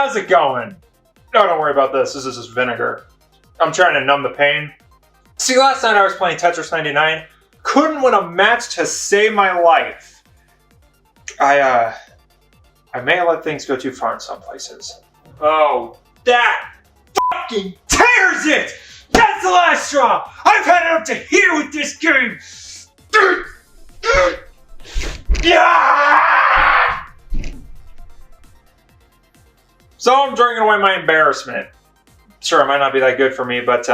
how's it going? No, don't worry about this. This is just vinegar. I'm trying to numb the pain. See, last night I was playing Tetris 99. Couldn't win a match to save my life. I may have let things go too far in some places. Oh, that fucking tears it! That's the last straw! I've had it up to here with this game! Yeah! So I'm drinking away my embarrassment. Sure, it might not be that good for me, but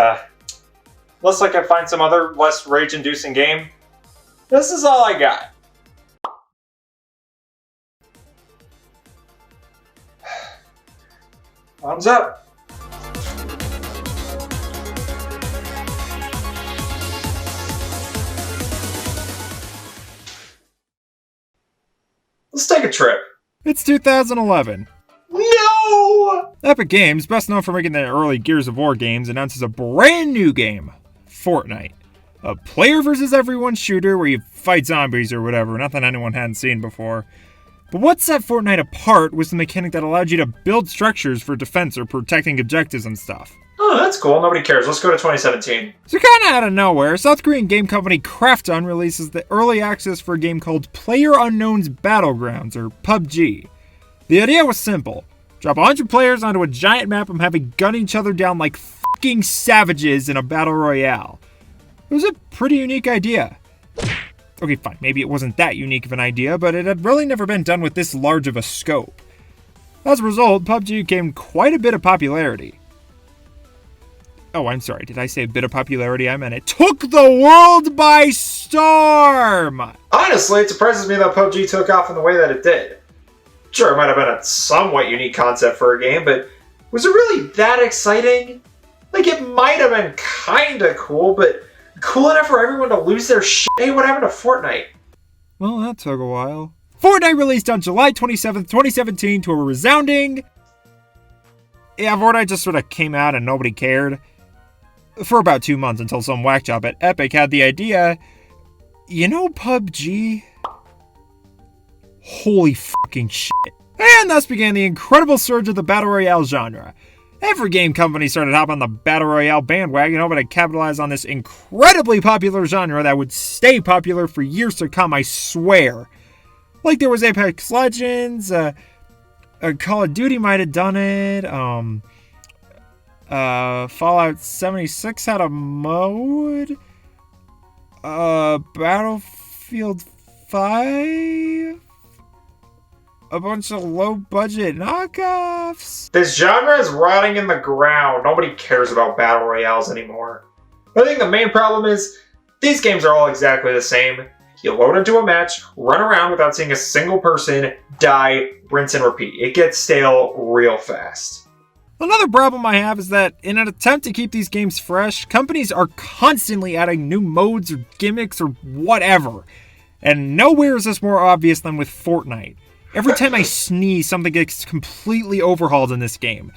unless I can find some other less rage-inducing game, this is all I got. Thumbs up. Let's take a trip. It's 2011. No! Epic Games, best known for making the early Gears of War games, announces a brand new game, Fortnite. A player versus everyone shooter where you fight zombies or whatever, nothing anyone hadn't seen before. But what set Fortnite apart was the mechanic that allowed you to build structures for defense or protecting objectives and stuff. Oh, that's cool. Nobody cares. Let's go to 2017. So kinda out of nowhere, South Korean game company Krafton releases the early access for a game called PlayerUnknown's Battlegrounds, or PUBG. The idea was simple. Drop 100 players onto a giant map and have them gun each other down like fucking savages in a battle royale. It was a pretty unique idea. Okay, fine, maybe it wasn't that unique of an idea, but it had really never been done with this large of a scope. As a result, PUBG gained quite a bit of popularity. Oh, I'm sorry, did I say a bit of popularity? I meant it took the world by storm! Honestly, it surprises me that PUBG took off in the way that it did. Sure, it might have been a somewhat unique concept for a game, but was it really that exciting? Like, it might have been kinda cool, but cool enough for everyone to lose their shit? Hey, what happened to Fortnite? Well, that took a while. Fortnite released on July 27th, 2017 to a resounding... Yeah, Fortnite just sort of came out and nobody cared. For about 2 months until some whack job at Epic had the idea, you know PUBG? Holy fucking shit. And thus began the incredible surge of the Battle Royale genre. Every game company started hopping on the Battle Royale bandwagon, hoping to capitalize on this incredibly popular genre that would stay popular for years to come, I swear. Like there was Apex Legends, Call of Duty might have done it, Fallout 76 had a mode, Battlefield 5, a bunch of low-budget knockoffs. This genre is rotting in the ground. Nobody cares about battle royales anymore. I think the main problem is, these games are all exactly the same. You load into a match, run around without seeing a single person, die, rinse and repeat. It gets stale real fast. Another problem I have is that in an attempt to keep these games fresh, companies are constantly adding new modes or gimmicks or whatever. And nowhere is this more obvious than with Fortnite. Every time I sneeze, something gets completely overhauled in this game.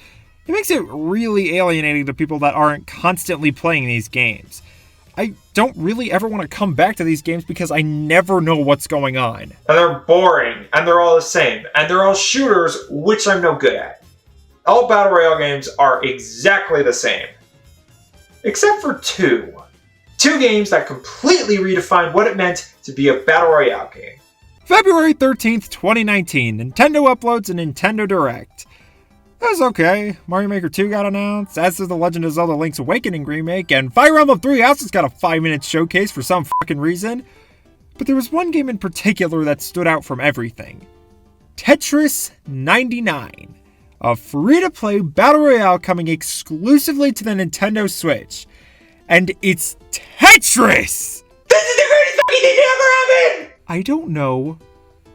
It makes it really alienating to people that aren't constantly playing these games. I don't really ever want to come back to these games because I never know what's going on. And they're boring, and they're all the same, and they're all shooters, which I'm no good at. All Battle Royale games are exactly the same. Except for two. Two games that completely redefined what it meant to be a Battle Royale game. February 13th, 2019, Nintendo uploads a Nintendo Direct. That was okay. Mario Maker 2 got announced, as did the Legend of Zelda Link's Awakening remake, and Fire Emblem 3 Houses got a 5-minute showcase for some fucking reason. But there was one game in particular that stood out from everything. Tetris 99. A free-to-play Battle Royale coming exclusively to the Nintendo Switch. And it's Tetris! This is the greatest fucking thing to ever happen! I don't know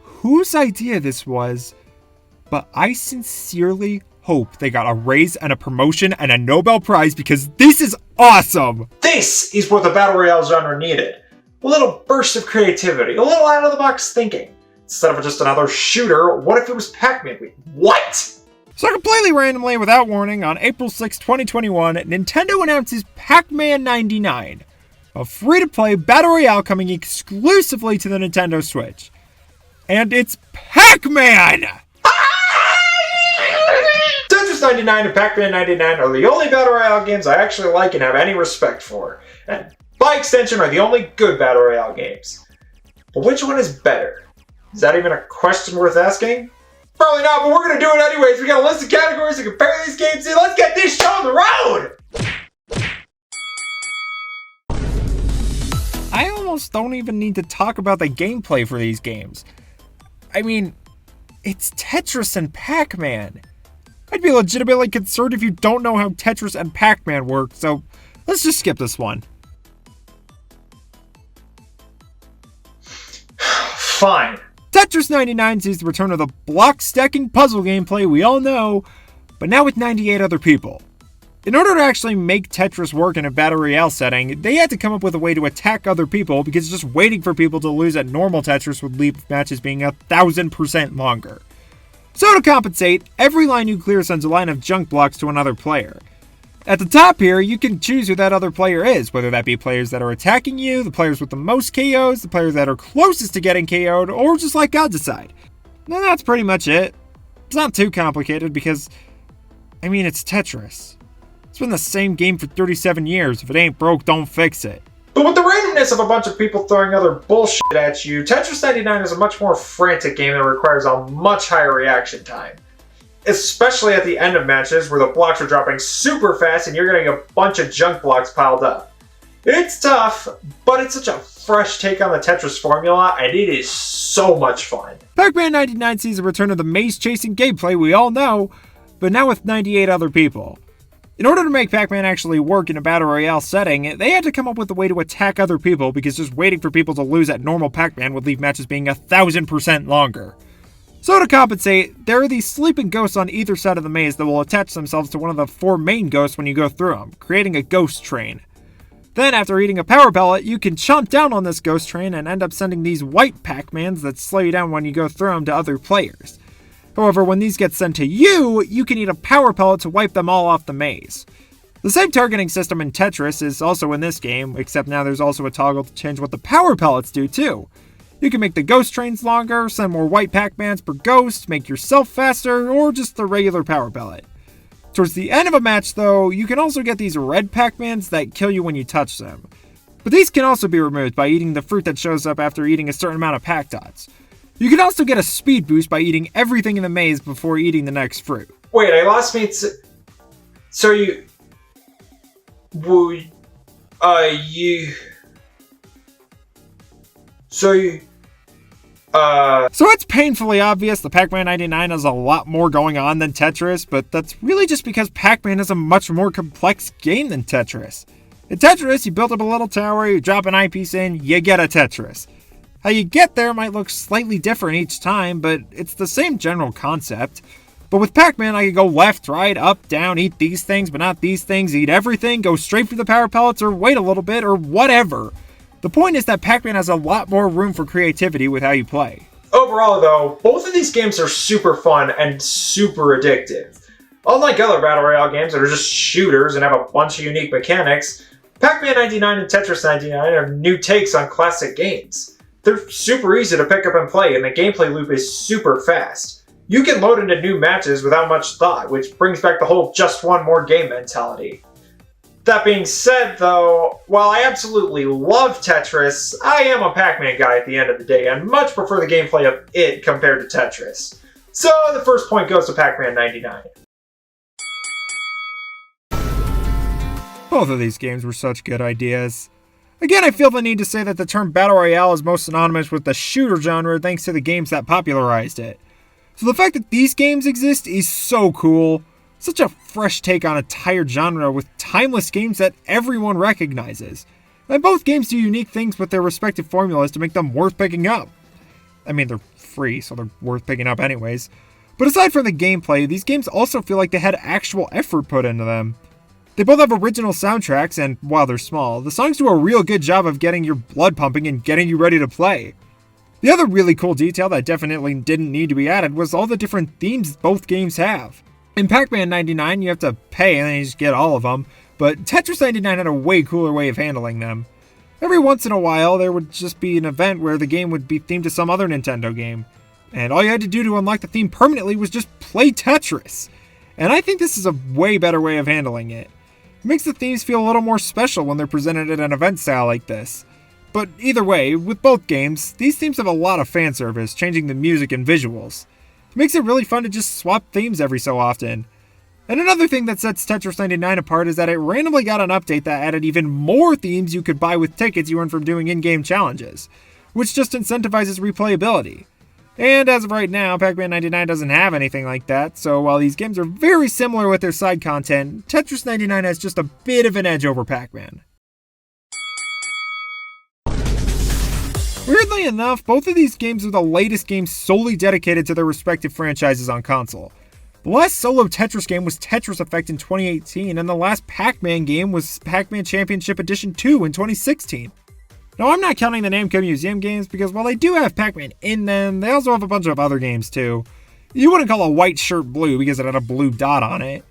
whose idea this was, but I sincerely hope they got a raise and a promotion and a Nobel Prize because this is awesome! This is what the Battle Royale genre needed. A little burst of creativity, a little out-of-the-box thinking. Instead of just another shooter, what if it was Pac-Man? Wait, what? So completely randomly, without warning, on April 6, 2021, Nintendo announces Pac-Man 99, a free-to-play Battle Royale coming exclusively to the Nintendo Switch. And it's Pac-Man! Da 99 and Pac-Man 99 are the only Battle Royale games I actually like and have any respect for. And by extension are the only good Battle Royale games. But which one is better? Is that even a question worth asking? Probably not, but we're going to do it anyways. We got a list of categories to compare these games in. Let's get this show on the road! I almost don't even need to talk about the gameplay for these games. I mean, it's Tetris and Pac-Man. I'd be legitimately concerned if you don't know how Tetris and Pac-Man work, so let's just skip this one. Fine. Tetris 99 sees the return of the block-stacking puzzle gameplay we all know, but now with 98 other people. In order to actually make Tetris work in a Battle Royale setting, they had to come up with a way to attack other people because just waiting for people to lose at normal Tetris would leave matches being 1,000% longer. So to compensate, every line you clear sends a line of junk blocks to another player. At the top here, you can choose who that other player is, whether that be players that are attacking you, the players with the most KOs, the players that are closest to getting KO'd, or just let God decide. And that's pretty much it. It's not too complicated because, it's Tetris. It's been the same game for 37 years. If it ain't broke, don't fix it. But with the randomness of a bunch of people throwing other bullshit at you, Tetris 99 is a much more frantic game that requires a much higher reaction time. Especially at the end of matches where the blocks are dropping super fast and you're getting a bunch of junk blocks piled up. It's tough, but it's such a fresh take on the Tetris formula, and it is so much fun. Pac-Man 99 sees the return of the maze-chasing gameplay we all know, but now with 98 other people. In order to make Pac-Man actually work in a Battle Royale setting, they had to come up with a way to attack other people because just waiting for people to lose at normal Pac-Man would leave matches being 1,000% longer. So to compensate, there are these sleeping ghosts on either side of the maze that will attach themselves to one of the 4 main ghosts when you go through them, creating a ghost train. Then after eating a power pellet, you can chomp down on this ghost train and end up sending these white Pac-Mans that slow you down when you go through them to other players. However, when these get sent to you, you can eat a power pellet to wipe them all off the maze. The same targeting system in Tetris is also in this game, except now there's also a toggle to change what the power pellets do too. You can make the ghost trains longer, send more white Pac-Mans per ghost, make yourself faster, or just the regular power pellet. Towards the end of a match though, you can also get these red Pac-Mans that kill you when you touch them. But these can also be removed by eating the fruit that shows up after eating a certain amount of Pac-Dots. You can also get a speed boost by eating everything in the maze before eating the next fruit. Wait, I lost me. So it's painfully obvious the Pac-Man 99 has a lot more going on than Tetris, but that's really just because Pac-Man is a much more complex game than Tetris. In Tetris, you build up a little tower, you drop an eyepiece in, you get a Tetris. How you get there might look slightly different each time, but it's the same general concept. But with Pac-Man, I could go left, right, up, down, eat these things, but not these things, eat everything, go straight for the power pellets, or wait a little bit, or whatever. The point is that Pac-Man has a lot more room for creativity with how you play. Overall though, both of these games are super fun and super addictive. Unlike other Battle Royale games that are just shooters and have a bunch of unique mechanics, Pac-Man 99 and Tetris 99 are new takes on classic games. They're super easy to pick up and play, and the gameplay loop is super fast. You can load into new matches without much thought, which brings back the whole just one more game mentality. That being said though, while I absolutely love Tetris, I am a Pac-Man guy at the end of the day and much prefer the gameplay of it compared to Tetris. So the first point goes to Pac-Man 99. Both of these games were such good ideas. Again, I feel the need to say that the term Battle Royale is most synonymous with the shooter genre thanks to the games that popularized it. So the fact that these games exist is so cool. Such a fresh take on a tired genre with timeless games that everyone recognizes. And both games do unique things with their respective formulas to make them worth picking up. They're free, so they're worth picking up anyways. But aside from the gameplay, these games also feel like they had actual effort put into them. They both have original soundtracks, and while they're small, the songs do a real good job of getting your blood pumping and getting you ready to play. The other really cool detail that definitely didn't need to be added was all the different themes both games have. In Pac-Man 99, you have to pay and then you just get all of them, but Tetris 99 had a way cooler way of handling them. Every once in a while, there would just be an event where the game would be themed to some other Nintendo game, and all you had to do to unlock the theme permanently was just play Tetris. and I think this is a way better way of handling it. It makes the themes feel a little more special when they're presented at an event style like this. But either way, with both games, these themes have a lot of fan service, changing the music and visuals. It makes it really fun to just swap themes every so often. And another thing that sets Tetris 99 apart is that it randomly got an update that added even more themes you could buy with tickets you earn from doing in-game challenges, which just incentivizes replayability. And as of right now, Pac-Man 99 doesn't have anything like that, so while these games are very similar with their side content, Tetris 99 has just a bit of an edge over Pac-Man. Weirdly enough, both of these games are the latest games solely dedicated to their respective franchises on console. The last solo Tetris game was Tetris Effect in 2018, and the last Pac-Man game was Pac-Man Championship Edition 2 in 2016. Now, I'm not counting the Namco Museum games because while they do have Pac-Man in them, they also have a bunch of other games too. You wouldn't call a white shirt blue because it had a blue dot on it.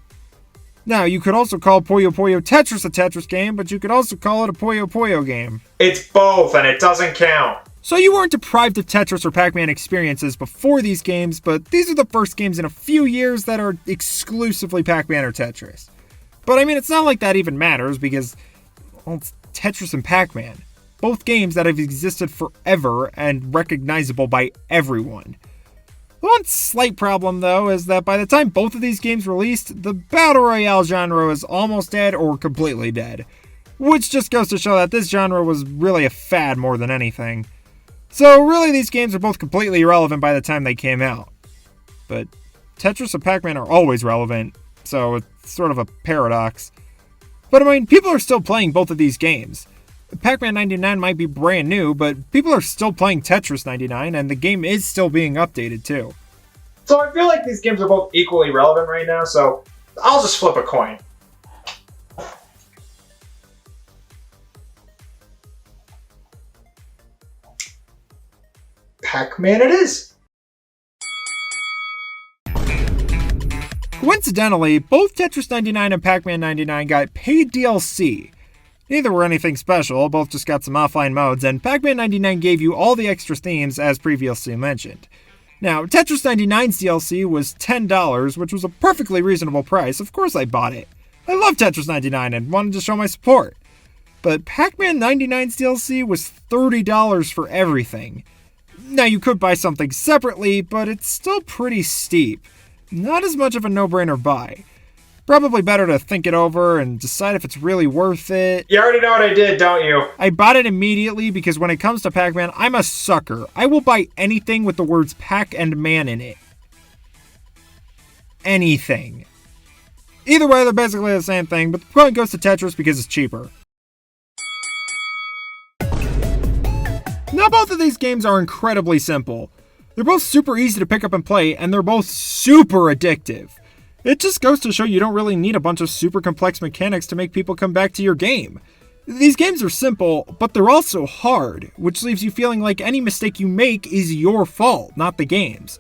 Now, you could also call Puyo Puyo Tetris a Tetris game, but you could also call it a Puyo Puyo game. It's both, and it doesn't count. So you weren't deprived of Tetris or Pac-Man experiences before these games, but these are the first games in a few years that are exclusively Pac-Man or Tetris. But I mean, it's not like that even matters because, well, it's Tetris and Pac-Man. Both games that have existed forever and recognizable by everyone. The one slight problem, though, is that by the time both of these games released, the Battle Royale genre is almost dead or completely dead. Which just goes to show that this genre was really a fad more than anything. So really, these games are both completely irrelevant by the time they came out. But Tetris and Pac-Man are always relevant, so it's sort of a paradox. But I mean, people are still playing both of these games. Pac-Man 99 might be brand new, but people are still playing Tetris 99, and the game is still being updated too. So I feel like these games are both equally relevant right now, so I'll just flip a coin. Pac-Man it is. Coincidentally, both Tetris 99 and Pac-Man 99 got paid DLC. Neither were anything special, both just got some offline modes, and Pac-Man 99 gave you all the extra themes as previously mentioned. Now, Tetris 99's DLC was $10, which was a perfectly reasonable price. Of course I bought it. I love Tetris 99 and wanted to show my support. But Pac-Man 99's DLC was $30 for everything. Now, you could buy something separately, but it's still pretty steep. Not as much of a no-brainer buy. Probably better to think it over and decide if it's really worth it. You already know what I did, don't you? I bought it immediately because when it comes to Pac-Man, I'm a sucker. I will buy anything with the words Pac and Man in it. Anything. Either way, they're basically the same thing, but the point goes to Tetris because it's cheaper. Now, both of these games are incredibly simple. They're both super easy to pick up and play, and they're both super addictive. It just goes to show you don't really need a bunch of super complex mechanics to make people come back to your game. These games are simple, but they're also hard, which leaves you feeling like any mistake you make is your fault, not the game's.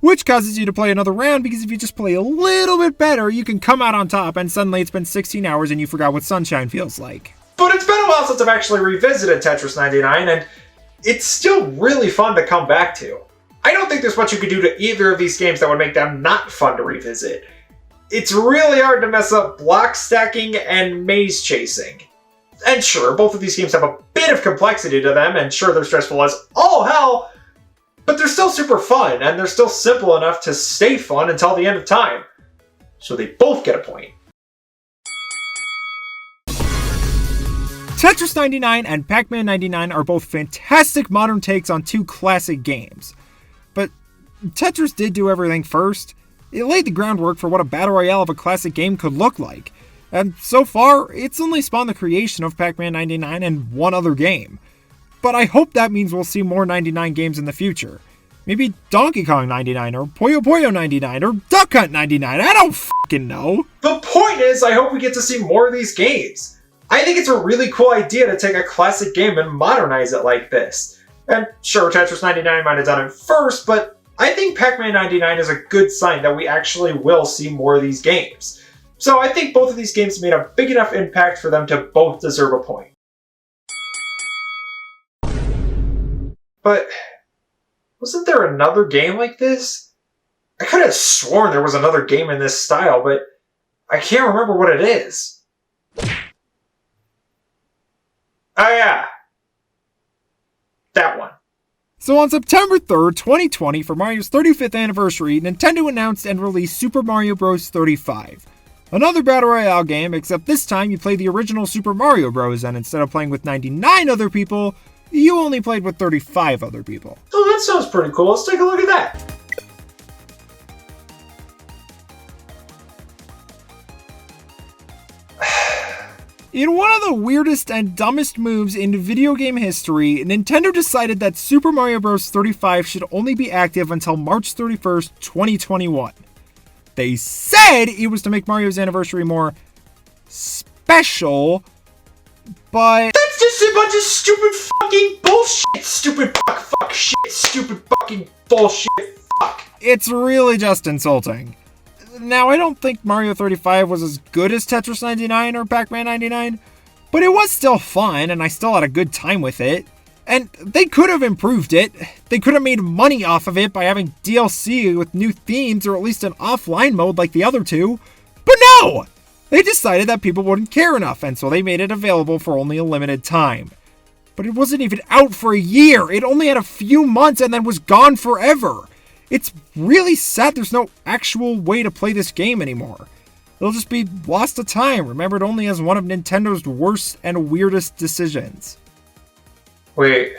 Which causes you to play another round because if you just play a little bit better, you can come out on top and suddenly it's been 16 hours and you forgot what sunshine feels like. But it's been a while since I've actually revisited Tetris 99, and it's still really fun to come back to. I don't think there's much you could do to either of these games that would make them not fun to revisit. It's really hard to mess up block stacking and maze chasing. And sure, both of these games have a bit of complexity to them, and sure, they're stressful as all hell, but they're still super fun, and they're still simple enough to stay fun until the end of time. So they both get a point. Tetris 99 and Pac-Man 99 are both fantastic modern takes on two classic games. But Tetris did do everything first. It laid the groundwork for what a battle royale of a classic game could look like. And so far, it's only spawned the creation of Pac-Man 99 and one other game. But I hope that means we'll see more 99 games in the future. Maybe Donkey Kong 99, or Puyo Puyo 99, or Duck Hunt 99, I don't fucking know! The point is, I hope we get to see more of these games. I think it's a really cool idea to take a classic game and modernize it like this. And sure, Tetris 99 might have done it first, but I think Pac-Man 99 is a good sign that we actually will see more of these games. So I think both of these games made a big enough impact for them to both deserve a point. But wasn't there another game like this? I could have sworn there was another game in this style, but I can't remember what it is. Oh yeah. That one. So on September 3rd, 2020, for Mario's 35th anniversary, Nintendo announced and released Super Mario Bros. 35. Another Battle Royale game, except this time you play the original Super Mario Bros. And instead of playing with 99 other people, you only played with 35 other people. Oh, that sounds pretty cool. Let's take a look at that. In one of the weirdest and dumbest moves in video game history, Nintendo decided that Super Mario Bros. 35 should only be active until March 31st, 2021. They said it was to make Mario's anniversary more special, but That's just a bunch of stupid fucking bullshit. Stupid fuck shit. Stupid fucking bullshit. Fuck. it's really just insulting. Now, I don't think Mario 35 was as good as Tetris 99 or Pac-Man 99, but it was still fun, and I still had a good time with it. And they could have improved it. They could have made money off of it by having DLC with new themes or at least an offline mode like the other two. But no! They decided that people wouldn't care enough, and so they made it available for only a limited time. But it wasn't even out for a year. It only had a few months and then was gone forever. It's really sad there's no actual way to play this game anymore. It'll just be lost to time, remembered only as one of Nintendo's worst and weirdest decisions. Wait.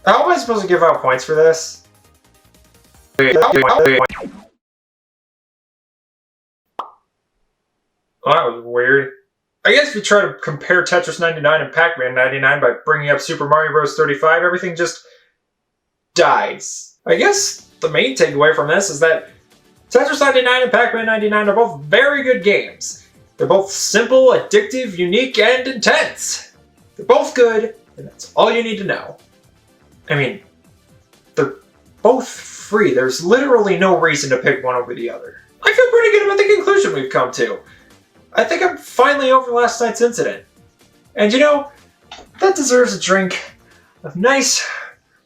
How am I supposed to give out points for this? Wait. Well, that was weird. I guess if you try to compare Tetris 99 and Pac-Man 99 by bringing up Super Mario Bros. 35, everything just dies. I guess the main takeaway from this is that Tetris 99 and Pac-Man 99 are both very good games. They're both simple, addictive, unique, and intense. They're both good, and that's all you need to know. I mean, they're both free. There's literally no reason to pick one over the other. I feel pretty good about the conclusion we've come to. I think I'm finally over last night's incident. And you know, that deserves a drink of nice,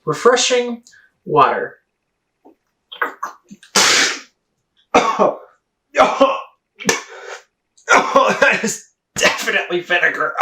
refreshing water. Oh, that is definitely vinegar.